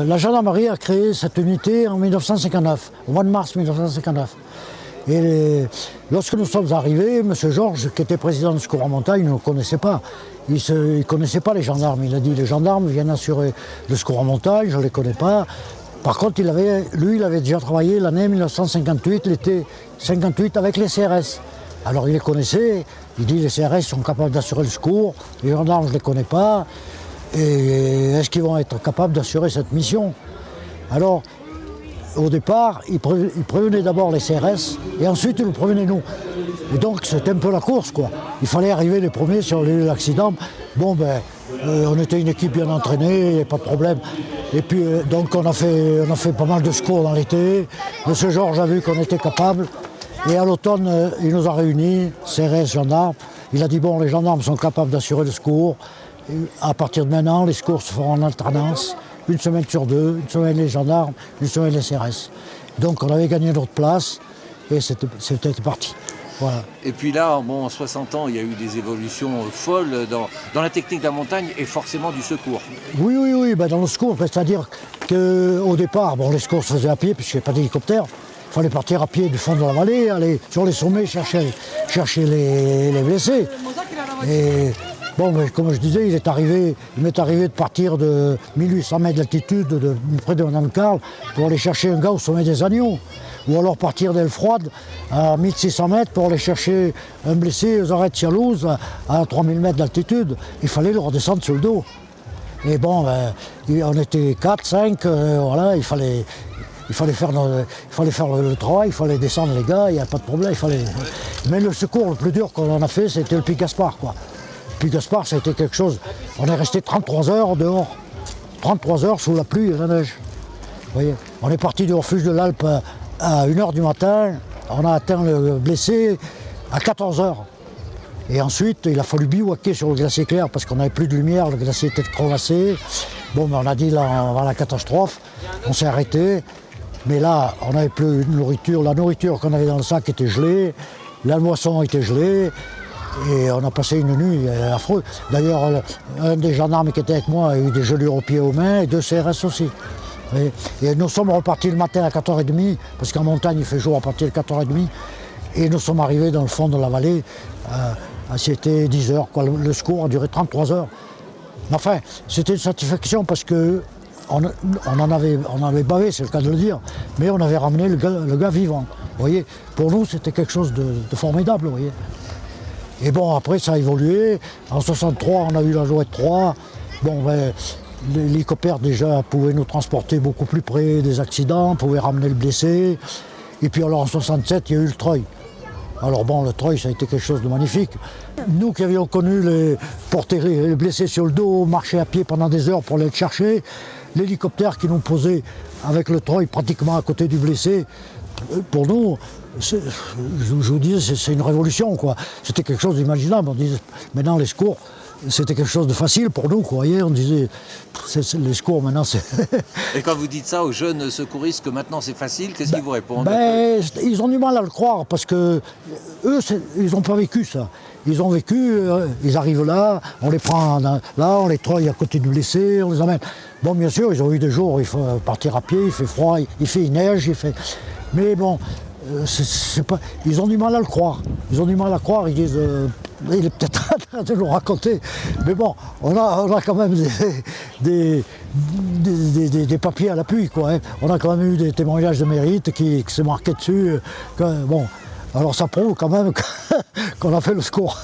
La gendarmerie a créé cette unité en 1959, au mois de mars 1959. Et lorsque nous sommes arrivés, M. Georges, qui était président du secours en montagne, ne nous connaissait pas. Il ne connaissait pas les gendarmes. Il a dit les gendarmes viennent assurer le secours en montagne, je ne les connais pas. Par contre, il avait déjà travaillé l'année 1958, l'été 58, avec les CRS. Alors il les connaissait, il dit les CRS sont capables d'assurer le secours, les gendarmes je ne les connais pas, et est-ce qu'ils vont être capables d'assurer cette mission? Alors, au départ, il prévenait d'abord les CRS, et ensuite il nous prévenait nous. Et donc c'était un peu la course, quoi. Il fallait arriver les premiers sur les lieux d'accident. Bon, on était une équipe bien entraînée, il n'y a pas de problème. Et puis, donc on a fait pas mal de secours dans l'été. Monsieur Georges a vu qu'on était capable. Et à l'automne, il nous a réunis, CRS, gendarmes. Il a dit, bon, les gendarmes sont capables d'assurer le secours. Et à partir de maintenant, les secours se feront en alternance. Une semaine sur deux, une semaine les gendarmes, une semaine les CRS. Donc on avait gagné notre place et c'était parti. Voilà. Et puis là, en 60 ans, il y a eu des évolutions folles dans la technique de la montagne et forcément du secours. Oui, dans le secours, c'est-à-dire qu'au départ, les secours se faisaient à pied puisqu'il n'y avait pas d'hélicoptère. Il fallait partir à pied du fond de la vallée, aller sur les sommets chercher les blessés. Et comme je disais, il m'est arrivé de partir de 1800 mètres d'altitude, près de Madame Carle, pour aller chercher un gars au sommet des Agneaux. Ou alors partir d'Elfroide à 1600 mètres pour aller chercher un blessé aux arrêts de Cialouse à 3000 mètres d'altitude. Il fallait le redescendre sur le dos. Et on était 4, 5, voilà, il fallait faire le travail, il fallait descendre les gars, il n'y a pas de problème. Mais le secours le plus dur qu'on a fait, c'était le Pic Gaspard, quoi. Le Pic Gaspard, ça a été quelque chose. On est resté 33 heures dehors. 33 heures sous la pluie et la neige. Vous voyez, on est parti du refuge de l'Alpe à 1h du matin. On a atteint le blessé à 14 heures. Et ensuite, il a fallu bivouaquer sur le glacier clair parce qu'on n'avait plus de lumière, le glacier était crevassé. On a dit là, on va à la catastrophe. On s'est arrêté. Mais là, on n'avait plus de nourriture. La nourriture qu'on avait dans le sac était gelée, la moisson était gelée, et on a passé une nuit affreuse. D'ailleurs, un des gendarmes qui était avec moi a eu des gelures aux pieds et aux mains, et 2 CRS aussi. Et nous sommes repartis le matin à 4h30, parce qu'en montagne il fait jour à partir de 4h30, et nous sommes arrivés dans le fond de la vallée, c'était 10 heures, quoi. Le secours a duré 33 heures. Mais enfin, c'était une satisfaction parce que on avait bavé, c'est le cas de le dire, mais on avait ramené le gars vivant. Vous voyez, pour nous, c'était quelque chose de formidable. Vous voyez. Et après, ça a évolué. En 63, on a eu la Jouette 3. L'hélicoptère, déjà, pouvait nous transporter beaucoup plus près des accidents, pouvait ramener le blessé. Et puis, alors, en 67, il y a eu le treuil. Alors le treuil, ça a été quelque chose de magnifique. Nous qui avions connu porter les blessés sur le dos, marcher à pied pendant des heures pour aller le chercher, l'hélicoptère qui nous posait avec le treuil pratiquement à côté du blessé, pour nous, je vous dis, c'est une révolution, quoi. C'était quelque chose d'imaginable. On disait, maintenant les secours, c'était quelque chose de facile pour nous, quoi. Vous voyez, on disait, les secours maintenant, c'est... Et quand vous dites ça aux jeunes secouristes que maintenant c'est facile, qu'est-ce qu'ils vous répondent? Ils ont du mal à le croire parce que eux, ils n'ont pas vécu ça. Ils ont vécu, ils arrivent là, on les prend là, on les treuille à côté du blessé, on les emmène. Bien sûr, ils ont eu des jours où il faut partir à pied, il fait froid, il neige, Mais ils ont du mal à le croire. Ils ont du mal à croire, ils disent, il est peut-être en train de nous raconter. Mais on a quand même des papiers à l'appui, quoi. Hein. On a quand même eu des témoignages de mérite qui s'est marqué dessus. Alors ça prouve quand même qu'on a fait le secours.